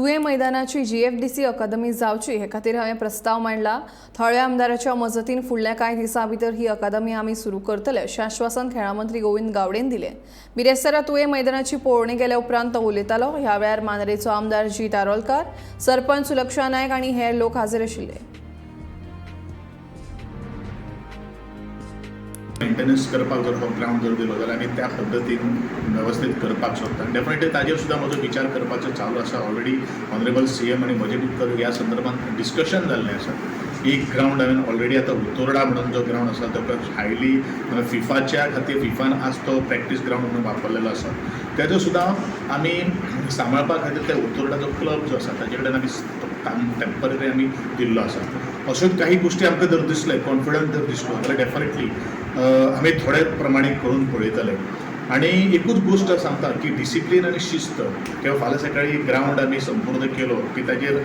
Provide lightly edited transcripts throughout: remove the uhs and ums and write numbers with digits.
तुये मैदानाची GFDC अकादमी जावची हे खातीर हांवें प्रस्ताव मांडला। थळ्या आमदाराच्या मजतीन फुडल्या कांय दिसां भितर ही अकादमी आमी सुरू करतले अशें आश्वासन खेळा मंत्री गोविंद गावडेन दिलें। बिरेस्तारा तुये मैदानाची पळोवणी केल्या उपरांत तो उलयतालो। ह्या वेळार मांद्रेचो आमदार जी तारोलकार, सरपंच सुलक्षा नायक आनी हेर लोक हाजीर आशिल्ले। मेंटेनन्स करपाक जर हो ग्राउंड जर दिलो जाल्यार आमी त्या पद्दतीन वेवस्थीत करपाक शकता। डेफिनेटली ताजेर सुद्दां म्हजो विचार करपाचो चालू आसा। ऑलरेडी ऑनरेबल CM आनी म्हजे भितर ह्या संदर्भात डिस्कशन जाल्लें आसा। एक ग्राउंड हांवें ऑलरेडी आतां उतोर्डा म्हणून जो ग्राउंड आसा तो हायली फिफाच्या खातीर फिफान आज तो प्रॅक्टीस ग्राउंड म्हणून वापरलेलो आसा। तेजो सुद्दां आमी सांबाळपा खातीर ते उतोर्डा जो क्लब जो आसा ताजे कडेन आमी टेम्पररी आमी दिल्लो आसा। अश्योच काही गोष्टी आमकां जर दिसले, कॉन्फिडन्स जर दिसलो जाल्यार डेफिनेटली आमी थोडे प्रमाणे करून पळयतले। आनी एकूच गोश्ट सांगता की डिसिप्लीन आनी शिस्त किंवा फाल्यां सकाळी ग्राउंड आमी संपूर्ण केलो की ताजेर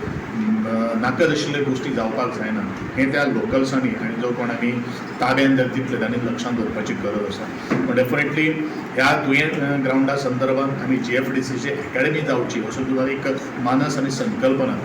नाका आशिल्ल्यो गोश्टी जावपाक जायना। हें त्या लोकल्सांनी आनी जो कोण आमी ताब्यान जर दितले तांणी लक्षांत दवरपाची गरज आसा। पण डेफिनेटली ह्या तुयें ग्राउंडा संदर्भात आमी GFDCची अकॅडमी जावची असो तुका एक मानस आनी संकल्पना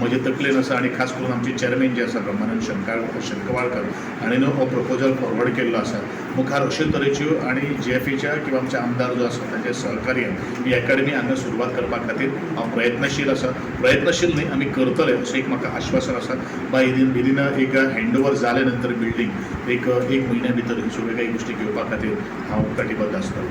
म्हजे तकलेन आसा। आनी खास करून आमचे चेअरमॅन जे आसा ब्रह्मानंद शंकवाळकर हाणें हो प्रपोजल फॉरवर्ड केल्लो आसा। मुखार अशे तरेच्यो आनी GFAच्या किंवा आमचे आमदार जो आसा ताचे सहकार्यान ही अकॅडमी हांगा सुरवात करपा खातीर हांव प्रयत्नशील आसा। प्रयत्नशील न्ही, आमी करतले अशें एक म्हाका आश्वासन आसा। बाय विदीन एक हँडओवर जाले नंतर बिल्डींग एक म्हयन्या भितर ह्यो सगळ्यो काही गोश्टी घेवपा खातीर हांव कटिबद्ध आसतलो।